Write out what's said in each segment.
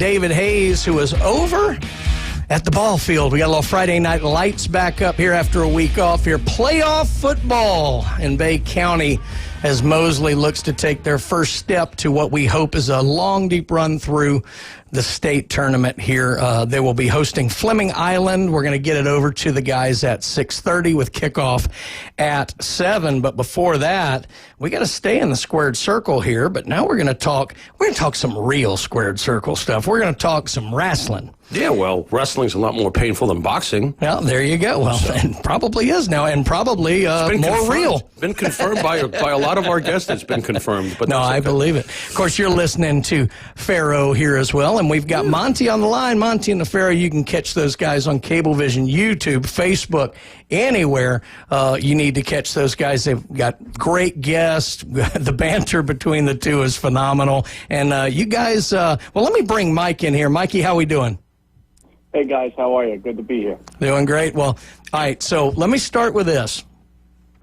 David Hayes, who is over at the ball field. We got a little Friday night lights back up here after a week off here. Playoff football in Bay County as Mosley looks to take their first step to what we hope is a long, deep run through the state tournament here. They will be hosting Fleming Island. We're going to get it over to the guys at 6:30 with kickoff at 7. But before that, we got to stay in the squared circle here. But now we're going to talk some real squared circle stuff. We're going to talk some wrestling. Yeah, well, wrestling's a lot more painful than boxing. Well, there you go. Well, and probably is now, and probably more real. Been confirmed by a lot of our guests. It's been confirmed. But no, I believe it. Of course, you're listening to Pharaoh here as well, and we've got Monte on the line. Monte and the Pharaoh. You can catch those guys on Cablevision, YouTube, Facebook, anywhere you need to catch those guys. They've got great guests. The banter between the two is phenomenal. And you guys, well, let me bring Mike in here. Mikey, how we doing? Hey, guys, how are you? Good to be here. Doing great. Well, all right, so let me start with this.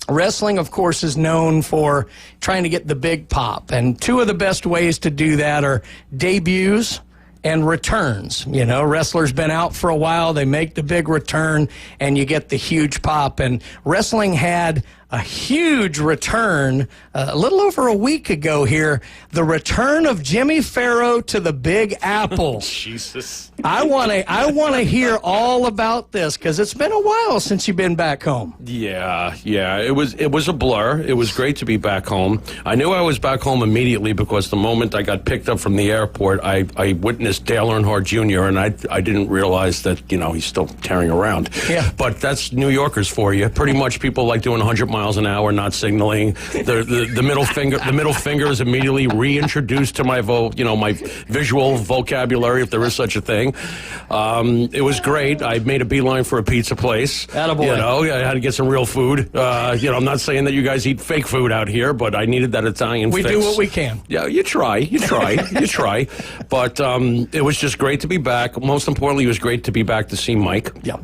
Wrestling, of course, is known for trying to get the big pop, and two of the best ways to do that are debuts and returns. You know, wrestlers been out for a while, they make the big return, and you get the huge pop. And wrestling had a huge return a little over a week ago here, the return of Jimmy Pharaoh to the Big Apple. Jesus. I want to hear all about this because it's been a while since you've been back home. Yeah. It was a blur. It was great to be back home. I knew I was back home immediately because the moment I got picked up from the airport, I witnessed Dale Earnhardt Jr., and I didn't realize that, he's still tearing around. Yeah. But that's New Yorkers for you. Pretty much people like doing 100 miles an hour, not signaling. The middle finger is immediately reintroduced to my my visual vocabulary, if there is such a thing. It was great. I made a beeline for a pizza place. Attaboy. I had to get some real food. I'm not saying that you guys eat fake food out here, but I needed that Italian fix. We do what we can. Yeah, you try. You try. But it was just great to be back. Most importantly, it was great to be back to see Mike. Yeah.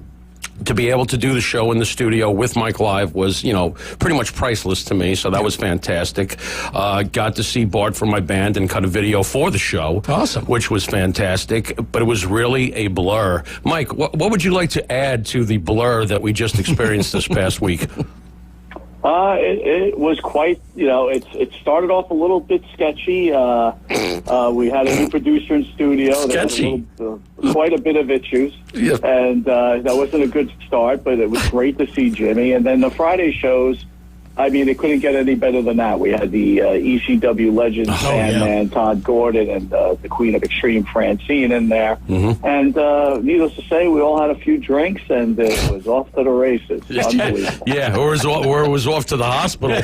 To be able to do the show in the studio with Mike live was, pretty much priceless to me. So that was fantastic. Got to see Bart from my band and cut a video for the show. Awesome. Which was fantastic. But it was really a blur. Mike, what would you like to add to the blur that we just experienced this past week? It was quite, it started off a little bit sketchy. We had a new producer in studio. Sketchy. Quite a bit of issues. Yeah. And that wasn't a good start, but it was great to see Jimmy. And then the Friday shows, it couldn't get any better than that. We had the ECW legend, Sandman, Todd Gordon, and the Queen of Extreme, Francine, in there. Mm-hmm. And needless to say, we all had a few drinks, and it was off to the races. Unbelievable. Yeah, or it was off to the hospital.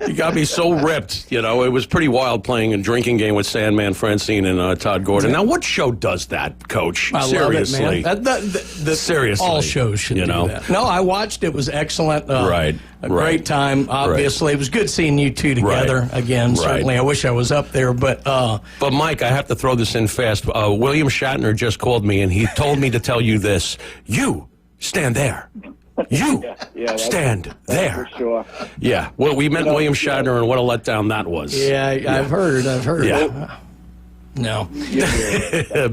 You got me so ripped. It was pretty wild playing a drinking game with Sandman, Francine, and Todd Gordon. Now, what show does that, Coach? Seriously. Love it, man. Seriously. All shows should do that. No, I watched. It was excellent. Right. A great time, obviously. It was good seeing you two together again. Certainly, I wish I was up there, but... But, Mike, I have to throw this in fast. William Shatner just called me, and he told me to tell you this. You stand there. You stand there. For sure. Yeah. Well, we met William Shatner, and what a letdown that was. Yeah, I've heard. Yeah. No.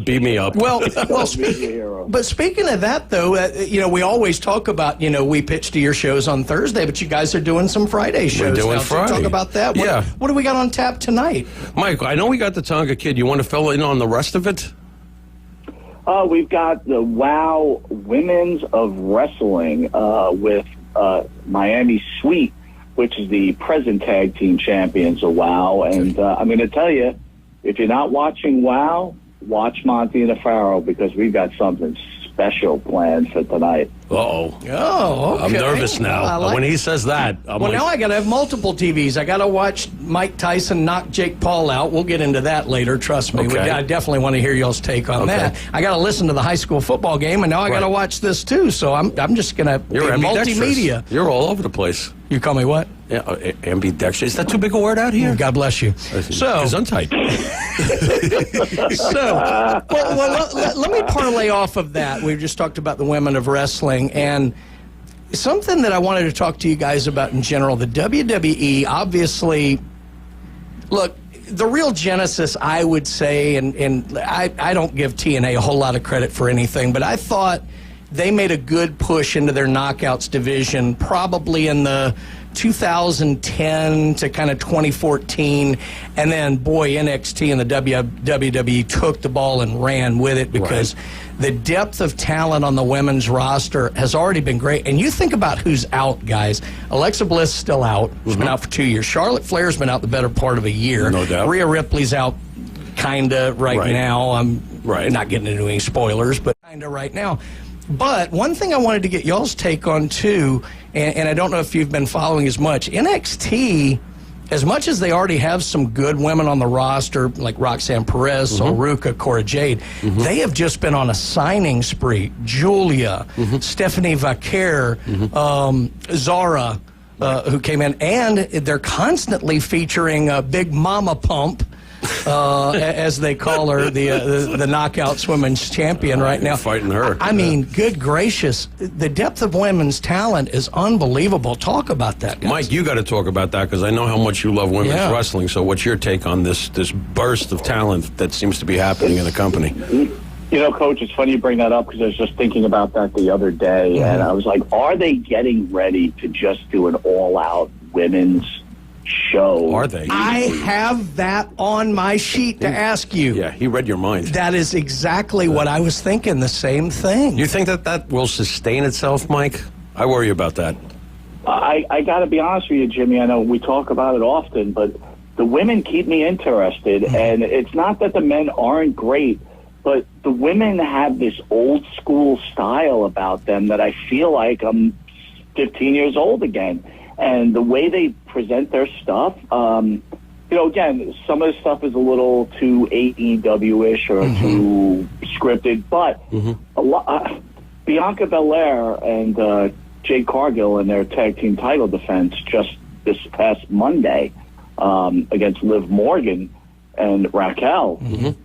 Beat me up. Well, but speaking of that, though, we always talk about, we pitch to your shows on Thursday, but you guys are doing some Friday shows. We're doing Friday. So talk about that. What do we got on tap tonight? Mike, I know we got the Tonka Kid. You want to fill in on the rest of it? We've got the WOW Women's of Wrestling with Miami Sweet, which is the present tag team champions of WOW. And I'm going to tell you, if you're not watching WOW, watch Monte the Pharaoh, because we've got something special planned for tonight. Uh-oh. Oh, okay. I'm nervous now. When he says that, now I got to have multiple TVs. I got to watch Mike Tyson knock Jake Paul out. We'll get into that later, trust me. Okay. I definitely want to hear y'all's take on that. I got to listen to the high school football game, and now I got to watch this too. So I'm just going to be multimedia. You're all over the place. You call me what? Yeah, ambidextrous. Is that too big a word out here? God bless you. So, Gesundheit. let me parlay off of that. We've just talked about the women of wrestling, and something that I wanted to talk to you guys about in general. The WWE, obviously, look, the real genesis, I would say, and I don't give TNA a whole lot of credit for anything, but I thought they made a good push into their knockouts division probably in the 2010 to kind of 2014, and then NXT and the WWE took the ball and ran with it because the depth of talent on the women's roster has already been great. And you think about who's out, guys. Alexa Bliss is still out. She's been out for 2 years. Charlotte Flair's been out the better part of a year. No doubt. Rhea Ripley's out kind of right now. I'm not getting into any spoilers, but kind of right now. But one thing I wanted to get y'all's take on, too, and I don't know if you've been following as much, NXT, as much as they already have some good women on the roster, like Roxanne Perez, Ruka, Cora Jade, they have just been on a signing spree. Julia, Stephanie Vaquer, Zara, who came in, and they're constantly featuring Big Mama Pump, as they call her, the Knockouts Women's Champion right now. Fighting her. I mean, good gracious, the depth of women's talent is unbelievable. Talk about that, guys. Mike, you got to talk about that because I know how much you love women's wrestling. So what's your take on this burst of talent that seems to be happening in the company? You know, Coach, it's funny you bring that up because I was just thinking about that the other day, and I was like, are they getting ready to just do an all-out women's show? Are they? I have that on my sheet to ask you. Yeah, he read your mind. That is exactly what I was thinking, the same thing. You think that will sustain itself, Mike? I worry about that. I got to be honest with you, Jimmy. I know we talk about it often, but the women keep me interested, and it's not that the men aren't great, but the women have this old school style about them that I feel like I'm 15 years old again. And the way they present their stuff, you know, again, some of the stuff is a little too AEW-ish or too scripted, but a lot, Bianca Belair and Jade Cargill in their tag team title defense just this past Monday against Liv Morgan and Raquel.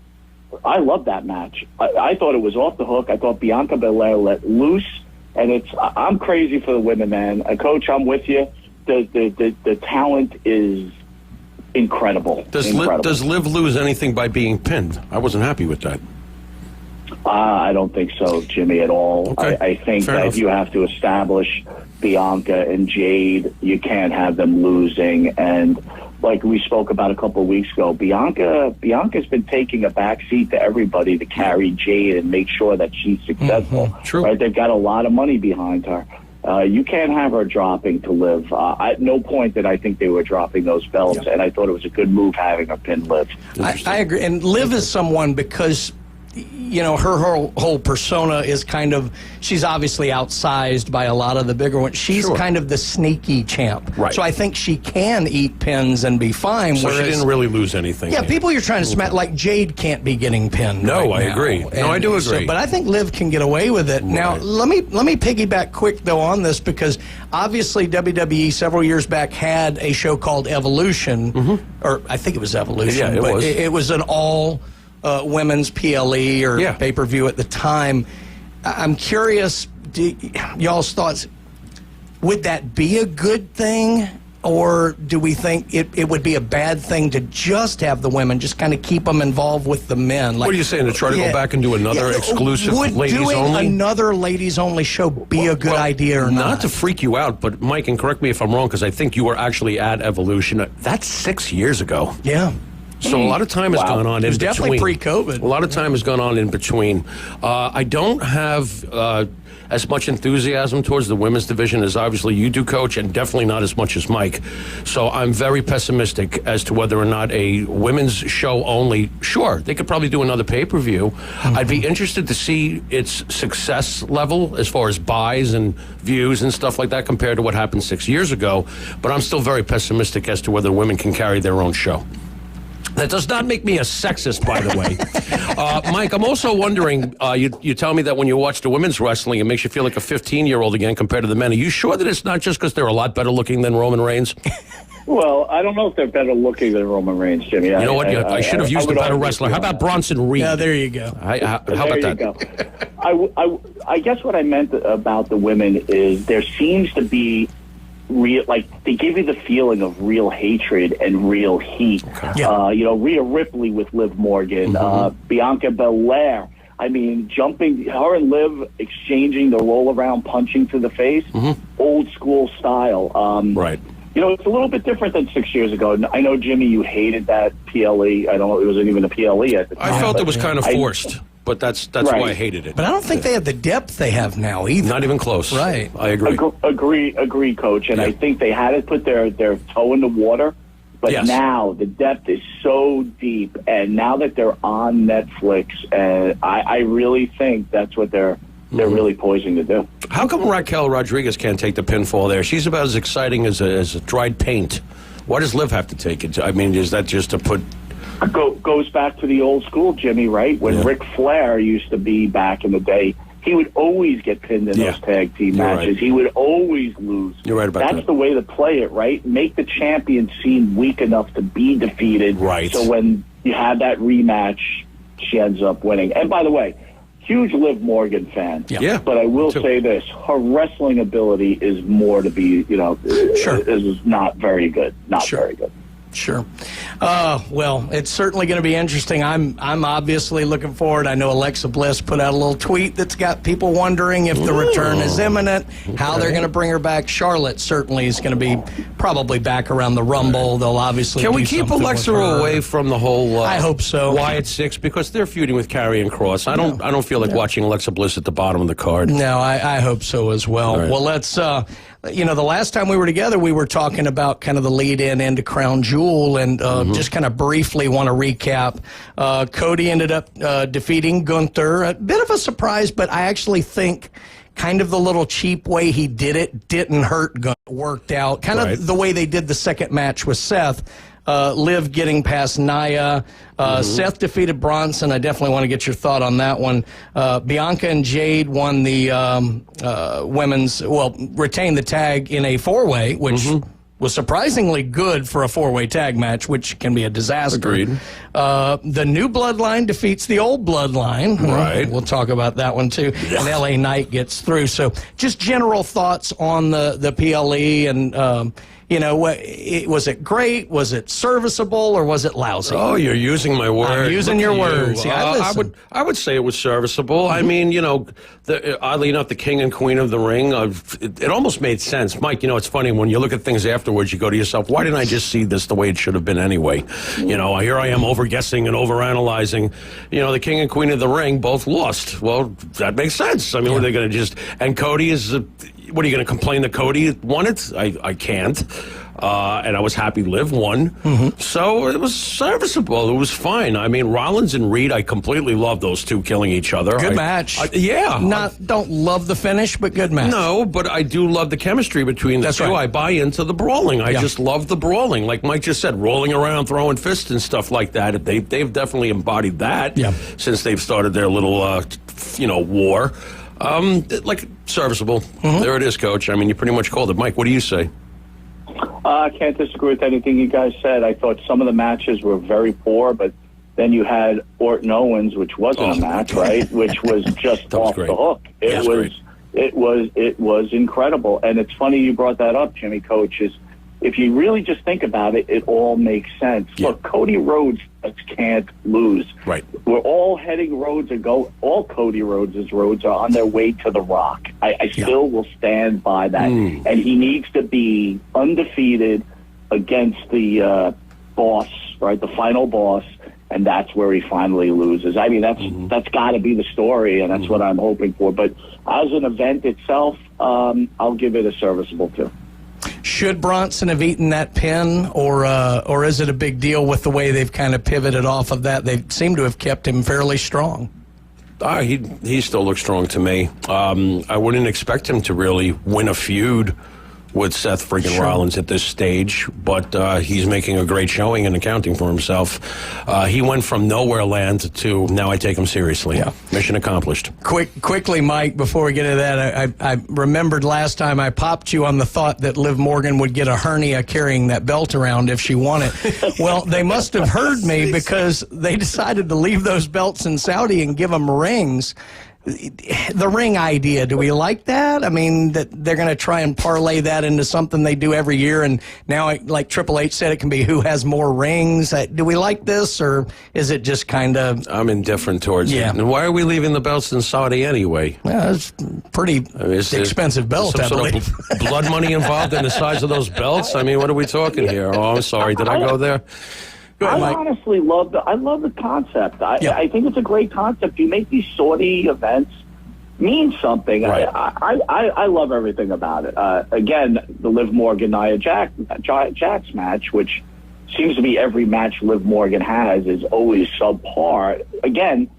I love that match. I thought it was off the hook. I thought Bianca Belair let loose. And I'm crazy for the women, man. Coach, I'm with you. The talent is incredible. Does Liv lose anything by being pinned? I wasn't happy with that. I don't think so, Jimmy, at all. Okay. I think Fair that enough. you have to establish Bianca and Jade. You can't have them losing. And like we spoke about a couple of weeks ago, Bianca's been taking a back seat to everybody to carry Jade and make sure that she's successful. True. Right? They've got a lot of money behind her. You can't have her dropping to Liv. At no point did I think they were dropping those belts, and I thought it was a good move having her pin Liv. I agree. And Liv is someone because, you know, her whole persona is kind of, she's obviously outsized by a lot of the bigger ones. She's kind of the sneaky champ. Right. So I think she can eat pins and be fine. So she didn't really lose anything. Yeah, people you're trying to smack, like Jade can't be getting pinned. No, right I now. agree. No, I do agree. But I think Liv can get away with it. Now, Right. let me piggyback quick, though, on this, because obviously WWE several years back had a show called Evolution, or I think it was Evolution. Yeah, it but was. It was an all women's PLE or pay-per-view at the time. I'm curious, y'all's thoughts. Would that be a good thing, or do we think it would be a bad thing to just have the women, just kind of keep them involved with the men? Like, What are you saying, to try to go back and do another exclusive ladies would doing only? another ladies-only show be a good idea or not? Not to freak you out, but Mike, and correct me if I'm wrong, because I think you were actually at Evolution. That's 6 years ago. Yeah. So a lot of time has gone on in between. It was definitely pre-COVID. A lot of time has gone on in between. I don't have as much enthusiasm towards the women's division as obviously you do, Coach, and definitely not as much as Mike. So I'm very pessimistic as to whether or not a women's show only. Sure, they could probably do another pay-per-view. I'd be interested to see its success level as far as buys and views and stuff like that compared to what happened 6 years ago. But I'm still very pessimistic as to whether women can carry their own show. That does not make me a sexist, by the way. Mike, I'm also wondering, you tell me that when you watch the women's wrestling, it makes you feel like a 15-year-old again compared to the men. Are you sure that it's not just because they're a lot better looking than Roman Reigns? Well, I don't know if they're better looking than Roman Reigns, Jimmy. You know what? I should have used a better wrestler. How about Bronson Reed? Yeah, there you go. How about that? I guess what I meant about the women is there seems to be real, like they give you the feeling of real hatred and real heat. Okay. Yeah. Rhea Ripley with Liv Morgan, Bianca Belair. I mean, her and Liv exchanging the roll around, punching to the face, old school style. Right. It's a little bit different than 6 years ago. I know, Jimmy, you hated that PLE. I don't know, it wasn't even a PLE at the time. I felt it was kind of forced, but that's Right. why I hated it. But I don't think they have the depth they have now either. Not even close. Right. I agree. Agree, Coach. And I think they had to put their toe in the water. But now the depth is so deep, and now that they're on Netflix, and I really think that's what they're really poising to do. How come Raquel Rodriguez can't take the pinfall there? She's about as exciting as a dried paint. Why does Liv have to take it? I mean, is that just to put... Goes back to the old school, Jimmy, right? When Ric Flair used to be back in the day, he would always get pinned in those tag team matches. Right. He would always lose. You're right about that. That's the way to play it, right? Make the champion seem weak enough to be defeated. Right. So when you have that rematch, she ends up winning. And by the way, huge Liv Morgan fan. Yeah. But I will say this, her wrestling ability is more to be, is not very good. Very good. Sure. Well, it's certainly going to be interesting. I'm obviously looking forward. I know Alexa Bliss put out a little tweet that's got people wondering if the return is imminent, how they're going to bring her back. Charlotte certainly is going to be probably back around the Rumble. They'll obviously Can we keep Alexa away from the whole I hope so. Wyatt Six, because they're feuding with Karrion Kross. I don't feel like watching Alexa Bliss at the bottom of the card. No, I hope so as well. Right. Well, let's the last time we were together, we were talking about kind of the lead-in into Crown Jewel, and just kind of briefly want to recap. Cody ended up defeating Gunther. A bit of a surprise, but I actually think kind of the little cheap way he did it didn't hurt Gunther. Worked out. Kind of the way they did the second match with Seth. Liv getting past Nia. Seth defeated Bronson. I definitely want to get your thought on that one. Bianca and Jade won the retained the tag in a four-way, which was surprisingly good for a four-way tag match, which can be a disaster. Agreed. The new bloodline defeats the old bloodline. Right. We'll talk about that one, too. And LA Knight gets through. So just general thoughts on the PLE and... was it great? Was it serviceable, or was it lousy? Oh, you're using my words. I'm using your words. Yeah, I would say it was serviceable. I mean, oddly enough, the king and queen of the ring, it almost made sense. Mike, it's funny, when you look at things afterwards, you go to yourself, why didn't I just see this the way it should have been anyway? Here I am over-guessing and over-analyzing. The king and queen of the ring both lost. Well, that makes sense. I mean, what are they going to just... And Cody is... What are you going to complain that Cody won it? I can't. And I was happy Liv won. So it was serviceable. It was fine. I mean, Rollins and Reed, I completely love those two killing each other. Good match. Don't love the finish, but good match. No, but I do love the chemistry between the two. Right. I buy into the brawling. I just love the brawling. Like Mike just said, rolling around, throwing fists and stuff like that. They've definitely embodied that since they've started their little, war. Serviceable. There it is, Coach. I mean, you pretty much called it. Mike, what do you say? I can't disagree with anything you guys said. I thought some of the matches were very poor, but then you had Orton Owens, which wasn't a match, right? Which was just off the hook. It was incredible. And it's funny you brought that up, Jimmy, Coach, is if you really just think about it, it all makes sense. Look, Cody Rhodes can't lose. Right. We're all heading roads all Cody Rhodes' roads are on their way to The Rock. I still will stand by that. And he needs to be undefeated against the boss, right, the final boss, and that's where he finally loses. I mean, that's got to be the story, and that's what I'm hoping for. But as an event itself, I'll give it a serviceable two. Should Bronson have eaten that pin, or is it a big deal with the way they've kind of pivoted off of that? They seem to have kept him fairly strong. He still looks strong to me. I wouldn't expect him to really win a feud with Seth freaking Rollins at this stage, but he's making a great showing and accounting for himself. He went from nowhere land to now I take him seriously. Yeah. Mission accomplished. Quickly, Mike, before we get into that, I remembered last time I popped you on the thought that Liv Morgan would get a hernia carrying that belt around if she won it. Well, they must have heard me because they decided to leave those belts in Saudi and give them rings. the ring idea, do we like that? I mean, that they're going to try and parlay that into something they do every year, and now, like Triple H said, it can be who has more rings. Do we like this, or is it just kind of... I'm indifferent towards it. And why are we leaving the belts in Saudi anyway? Well, it's pretty expensive belt, I believe. Sort of blood money involved in the size of those belts? I mean, what are we talking here? Oh, I'm sorry. Did I go there? I honestly love the concept. I think it's a great concept. You make these Saudi events mean something. Right. I love everything about it. Again, the Liv Morgan-Nia Jax match, which seems to be every match Liv Morgan has, is always subpar. Again,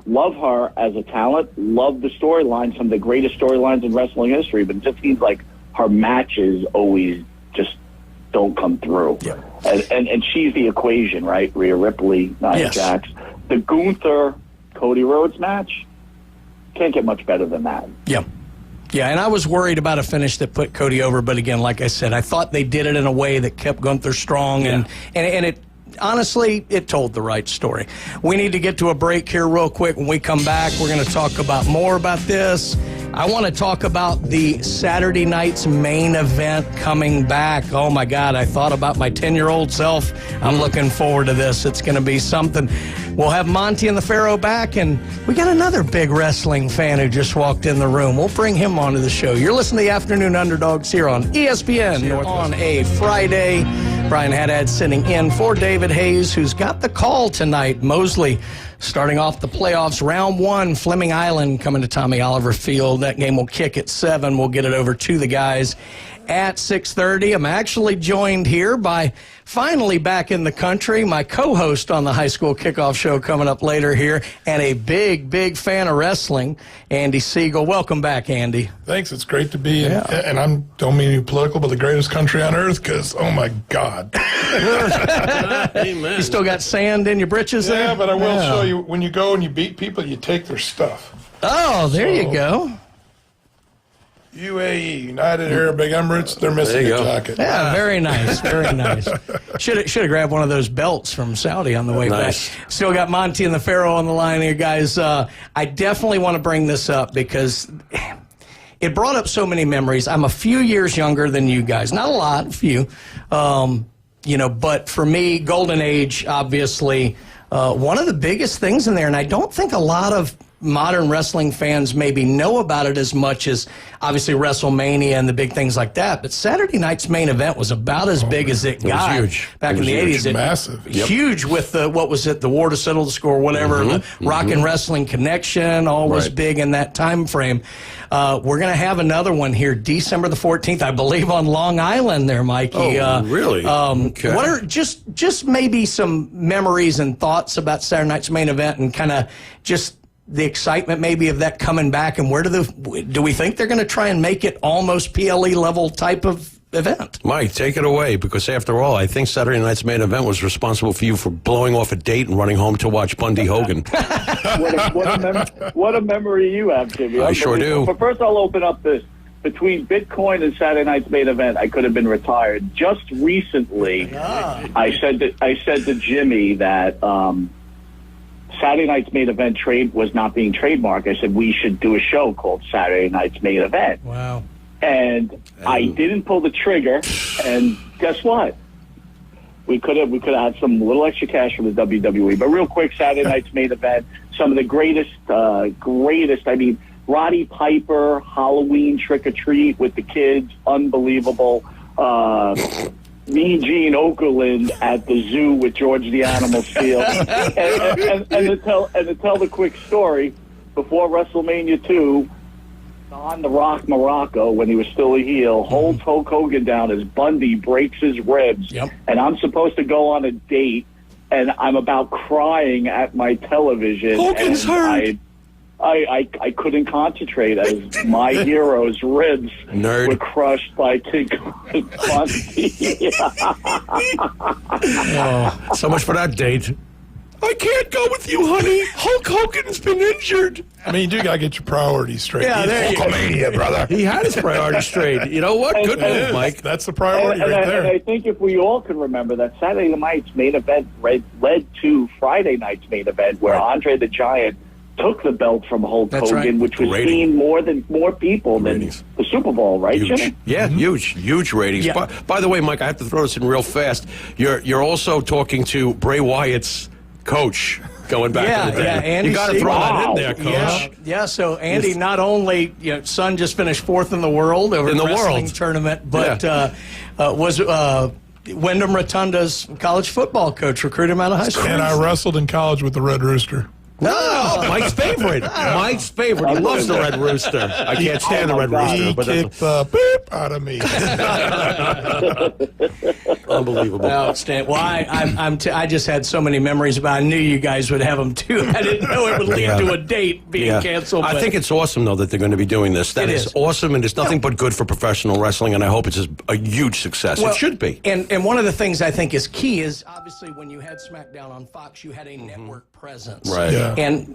love her as a talent. Love the storyline, some of the greatest storylines in wrestling history, but it just seems like her matches always just don't come through. Yeah. And she's the equation, right? Rhea Ripley, Nia Jax. The Gunther Cody Rhodes match can't get much better than that. Yeah. Yeah, and I was worried about a finish that put Cody over, but again, like I said, I thought they did it in a way that kept Gunther strong, and it honestly, it told the right story. We need to get to a break here real quick. When we come back, we're going to talk about more about this. I want to talk about the Saturday night's main event coming back. Oh, my God, I thought about my 10-year-old self. I'm looking forward to this. It's going to be something. We'll have Monte and the Pharaoh back, and we got another big wrestling fan who just walked in the room. We'll bring him onto the show. You're listening to the Afternoon Underdogs here on ESPN on a Friday. Brian Haddad sitting in for David Hayes, who's got the call tonight. Mosley starting off the playoffs, round one, Fleming Island coming to Tommy Oliver Field. That game will kick at 7. We'll get it over to the guys at 6:30. I'm actually joined here by, finally back in the country, my co-host on the High School Kickoff Show coming up later here, and a big fan of wrestling, Andy Siegel. Welcome back, Andy. Thanks. It's great to be in, and I don't mean to be political, but the greatest country on earth, because, oh, my God. Amen. You still got sand in your britches there? Yeah, but I will show you, when you go and you beat people, you take their stuff. Oh, there you go. UAE, United Arab Emirates, they're missing a jacket. Yeah, very nice, very nice. Should have grabbed one of those belts from Saudi on the way back. Still got Monte and the Pharaoh on the line here, guys. I definitely want to bring this up because it brought up so many memories. I'm a few years younger than you guys. Not a lot, a few. But for me, Golden Age, obviously, one of the biggest things in there, and I don't think a lot of modern wrestling fans maybe know about it as much as obviously WrestleMania and the big things like that. But Saturday night's main event was about as big as it got. It was huge. Back in the 80s. Massive. Huge with the, what was it, the War to Settle the Score, whatever, the Rock and Wrestling Connection, all was big in that time frame. We're going to have another one here December the 14th, I believe, on Long Island there, Mikey. Oh, really? Okay. What are just maybe some memories and thoughts about Saturday night's main event and kind of just the excitement maybe of that coming back, and where do we think they're going to try and make it almost PLE level type of event? Mike, take it away, because after all, I think Saturday night's main event was responsible for you for blowing off a date and running home to watch Bundy Hogan. What a memory you have, Jimmy. I sure do. But first, I'll open up this. Between Bitcoin and Saturday night's main event, I could have been retired. Just recently, I said to Jimmy that Saturday night's main event trade was not being trademarked. I said we should do a show called Saturday night's main event. Wow. And I didn't pull the trigger. And guess what? We could have had some little extra cash from the WWE. But real quick, Saturday night's main event. Some of the greatest. I mean, Roddy Piper, Halloween Trick or Treat with the kids, unbelievable. Mean Gene Okerlund at the zoo with George the Animal Steele. and to tell the quick story, before WrestleMania 2, on The Rock Morocco, when he was still a heel, holds Hulk Hogan down as Bundy breaks his ribs. Yep. And I'm supposed to go on a date, and I'm about crying at my television. Hogan's hurt. I couldn't concentrate as my hero's ribs were crushed by King Bundy. So much for that date. I can't go with you, honey. Hulk Hogan's been injured. I mean, you do got to get your priorities straight. Yeah, there you go. Hulkamania, brother. He had his priorities straight. You know what? Good move, Mike. That's the priority right there. And I think if we all can remember that Saturday night's main event led to Friday night's main event, where Andre the Giant took the belt from Hulk That's Hogan, right. which was Rating. seen more people than the Super Bowl, right, Huge. Jimmy? Yeah, huge ratings. Yeah. By the way, Mike, I have to throw this in real fast. You're also talking to Bray Wyatt's coach going back in the day. Andy, you got to throw that in there, coach. Yeah. So Andy, not only son just finished 4th in the world over In the wrestling world. tournament, but was Wyndham Rotunda's college football coach, recruited him out of high school. And I wrestled in college with the Red Rooster. No, Mike's favorite. Mike's favorite. He loves the Red Rooster. I can't stand the Red Rooster. He But kicked the beep out of me. unbelievable. Outstanding. Well, I just had so many memories about. I knew you guys would have them too. I didn't know it would lead to a date being canceled. I think it's awesome, though, that they're going to be doing this. That is awesome, and it's nothing but good for professional wrestling, and I hope it's a huge success. Well, it should be. And one of the things I think is key is, obviously, when you had SmackDown on Fox, you had a network presence. Right. Yeah. And,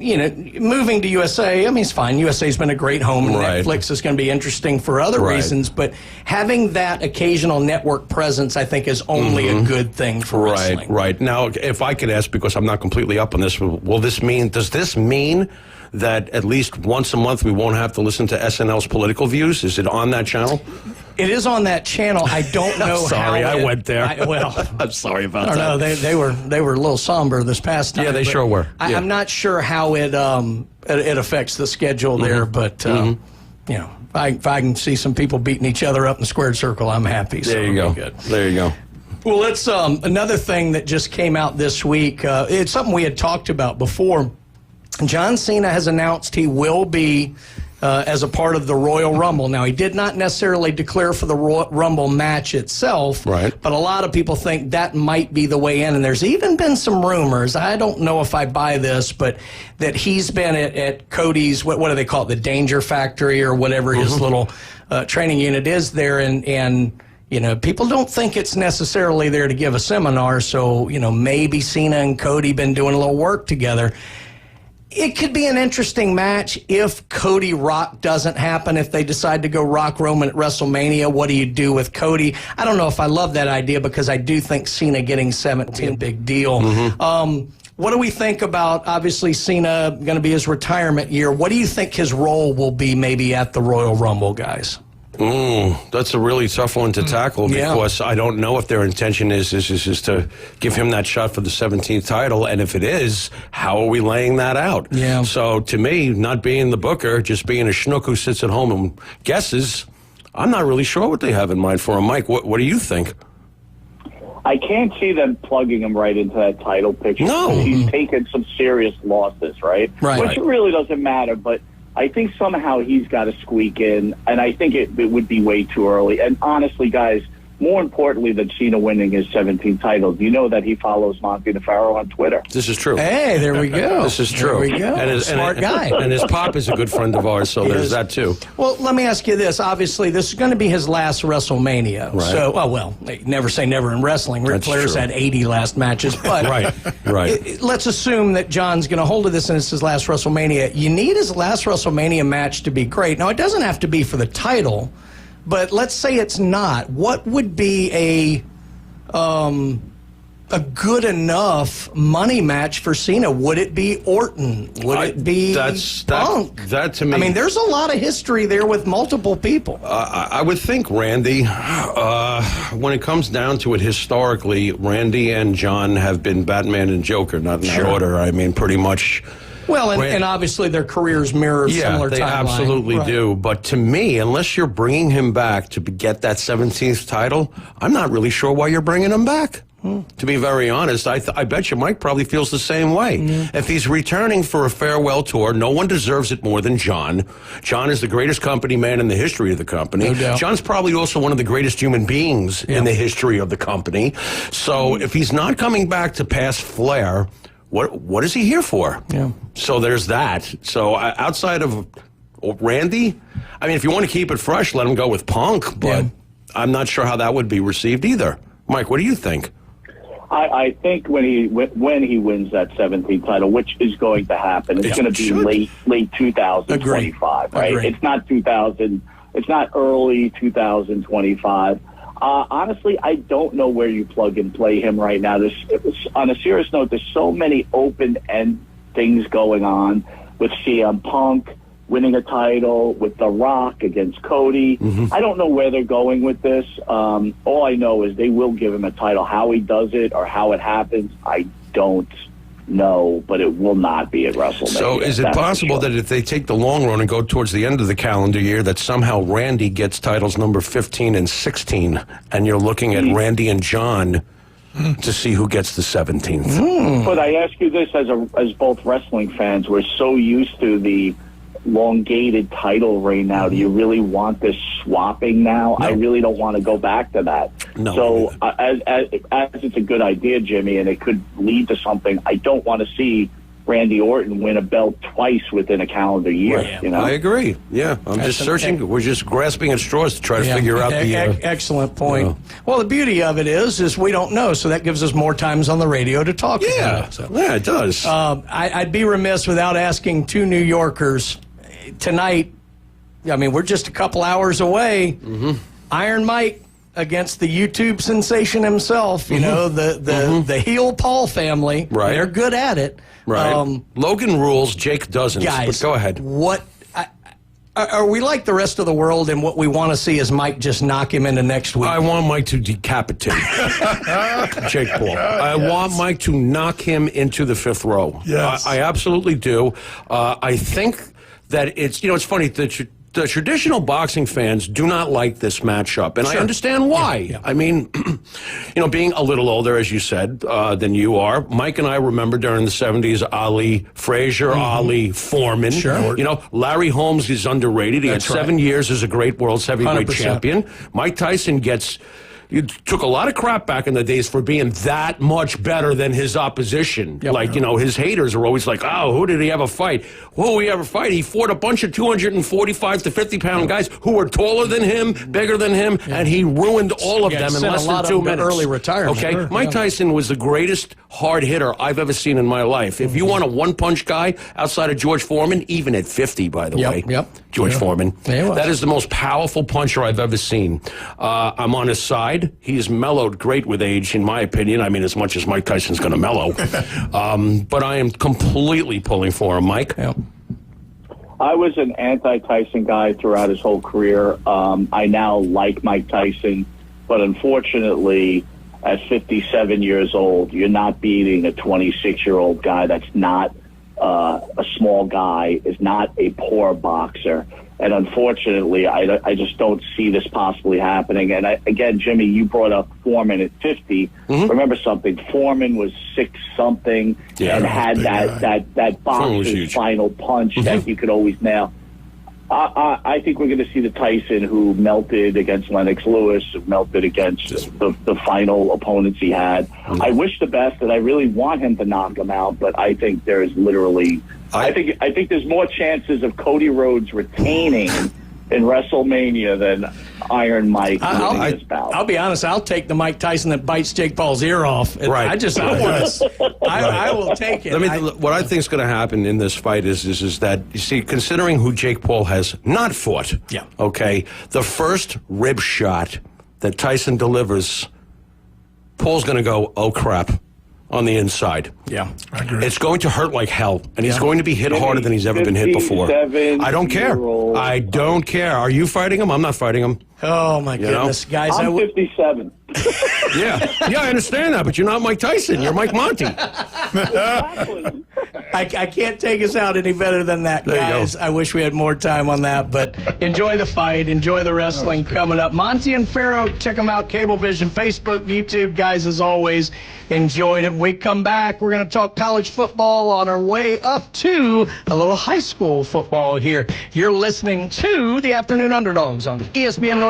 moving to USA, I mean, it's fine. USA's been a great home, and Right. Netflix is going to be interesting for other reasons, but having that occasional network presence, I think, is only a good thing for wrestling. Right. Now, if I could ask, because I'm not completely up on this, does this mean that at least once a month we won't have to listen to SNL's political views? Is it on that channel? It is on that channel. I don't know Sorry, how I went there. I'm sorry about I don't know. They were a little somber this past time. Yeah, they but sure were. Yeah. I'm not sure how it affects the schedule there, but if I can see some people beating each other up in the squared circle, I'm happy. So There you go. Good. There you go. Well, let's another thing that just came out this week. It's something we had talked about before. John Cena has announced he will be as a part of the Royal Rumble. Now, he did not necessarily declare for the Rumble match itself, right? But a lot of people think that might be the way in. And there's even been some rumors, I don't know if I buy this, but that he's been at Cody's, what do they call it, the Danger Factory or whatever his little training unit is there. And people don't think it's necessarily there to give a seminar. So, maybe Cena and Cody been doing a little work together. It could be an interesting match if Cody Rock doesn't happen. If they decide to go Rock Roman at WrestleMania, what do you do with Cody? I don't know if I love that idea, because I do think Cena getting 17 a big deal. What do we think about, obviously, Cena going to be his retirement year? What do you think his role will be maybe at the Royal Rumble, guys? That's a really tough one to tackle, because I don't know if their intention is to give him that shot for the 17th title, and if it is, how are we laying that out? Yeah. So to me, not being the booker, just being a schnook who sits at home and guesses, I'm not really sure what they have in mind for him. Mike, what do you think? I can't see them plugging him right into that title picture. No. He's taken some serious losses, right? Right. Which really doesn't matter, but I think somehow he's got to squeak in, and I think it would be way too early. And honestly, guys, more importantly than Cena winning his 17th title, you know that he follows Monte The Pharaoh on Twitter. This is true. Hey, there we go. This is true. There we go. And Smart guy. And his pop is a good friend of ours, so there's that too. Well, let me ask you this. Obviously, this is going to be his last WrestleMania. Right. So, never say never in wrestling. Ric Flair's had 80 last matches. But Right. let's assume that John's going to hold to this and it's his last WrestleMania. You need his last WrestleMania match to be great. Now, it doesn't have to be for the title, but let's say it's not. What would be a good enough money match for Cena? Would it be Orton? Would it be Punk? That to me, I mean, there's a lot of history there with multiple people. I would think Randy, when it comes down to it, historically, Randy and John have been Batman and Joker, not in that order. I mean, pretty much. Well, and obviously their careers mirror similar timeline. Yeah, they absolutely do. But to me, unless you're bringing him back to get that 17th title, I'm not really sure why you're bringing him back. To be very honest, I bet you Mike probably feels the same way. If he's returning for a farewell tour, no one deserves it more than John. John is the greatest company man in the history of the company. No doubt. John's probably also one of the greatest human beings in the history of the company. So if he's not coming back to pass Flair, what is he here for? Yeah. So there's that. So outside of Randy, I mean, if you want to keep it fresh, let him go with Punk, but I'm not sure how that would be received either. Mike, what do you think? I think when he wins that 17th title, which is going to happen, it's going to be late 2025, right? Agreed. It's not 2000. It's not early 2025. Honestly, I don't know where you plug and play him right now. On a serious note, there's so many open-end things going on. with CM Punk winning a title, with The Rock against Cody. I don't know where they're going with this. All I know is they will give him a title. How he does it or how it happens, I don't know, but it will not be at WrestleMania. So is it possible that if they take the long run and go towards the end of the calendar year, that somehow Randy gets titles number 15 and 16, and you're looking at Randy and John to see who gets the 17th? But I ask you this as both wrestling fans, we're so used to the elongated title reign now. Do you really want this swapping now? No. I really don't want to go back to that. No. So as it's a good idea, Jimmy, and it could lead to something, I don't want to see Randy Orton win a belt twice within a calendar year. Right. You know? I agree. Yeah, I'm just searching. We're just grasping at straws to try to figure out the... excellent point. Well, the beauty of it is we don't know, so that gives us more times on the radio to talk about it. So, yeah, it does. I'd be remiss without asking two New Yorkers tonight. I mean, we're just a couple hours away. Iron Mike against the YouTube sensation himself. You know, the heel Paul family. Right. They're good at it. Right. Logan rules, Jake doesn't. Guys, but go ahead. Are we like the rest of the world, and what we want to see is Mike just knock him into next week? I want Mike to decapitate Jake Paul. I want Mike to knock him into the fifth row. Yes. I absolutely do. I think that it's funny, the traditional boxing fans do not like this matchup, and I understand why. I mean, being a little older, as you said, than you are, Mike and I remember during the 70s, Ali Frazier, Ali Foreman. Larry Holmes is underrated. He had 7 years as a great world's heavyweight 100%. champion. Mike Tyson you took a lot of crap back in the days for being that much better than his opposition. His haters are always like, oh, who did he ever fight? Who he ever fight? He fought a bunch of 245 to 50-pound guys who were taller than him, bigger than him, and he ruined all of them in less than 2 minutes. Early retirement. Okay? Mike Tyson was the greatest hard hitter I've ever seen in my life. If you want a one-punch guy outside of George Foreman, even at 50, by the way, George Foreman, that is the most powerful puncher I've ever seen. I'm on his side. He's mellowed great with age, in my opinion. I mean, as much as Mike Tyson's going to mellow. But I am completely pulling for him, Mike. I was an anti-Tyson guy throughout his whole career. I now like Mike Tyson, but unfortunately, at 57 years old, you're not beating a 26-year-old guy that's not a small guy, is not a poor boxer. And unfortunately, I just don't see this possibly happening. And again, Jimmy, you brought up Foreman at 50. Remember something? Foreman was 6-something and had that boxer's final punch that you could always nail. I think we're going to see the Tyson who melted against Lennox Lewis, who melted against the final opponents he had. I wish the best, and I really want him to knock him out, but I think there's literally... I think there's more chances of Cody Rhodes retaining in WrestleMania than Iron Mike winning his bout. I'll be honest. I'll take the Mike Tyson that bites Jake Paul's ear off. Right. I will take it. What I think is going to happen in this fight is that, you see, considering who Jake Paul has not fought, okay, the first rib shot that Tyson delivers, Paul's going to go, oh, crap, on the inside. Yeah. I agree. It's going to hurt like hell, and he's going to be hit harder than he's ever been hit before. I don't care. I don't care. Are you fighting him? I'm not fighting him. Oh, my goodness. Guys, I'm 57. Yeah, I understand that, but you're not Mike Tyson. You're Mike Monty. I can't take us out any better than that, guys. I wish we had more time on that, but enjoy the fight. Enjoy the wrestling coming up. Monte and Pharaoh, check them out. Cablevision, Facebook, YouTube. Guys, as always, enjoyed it. When we come back, we're going to talk college football on our way up to a little high school football here. You're listening to the Afternoon Underdogs on ESPN Northwest.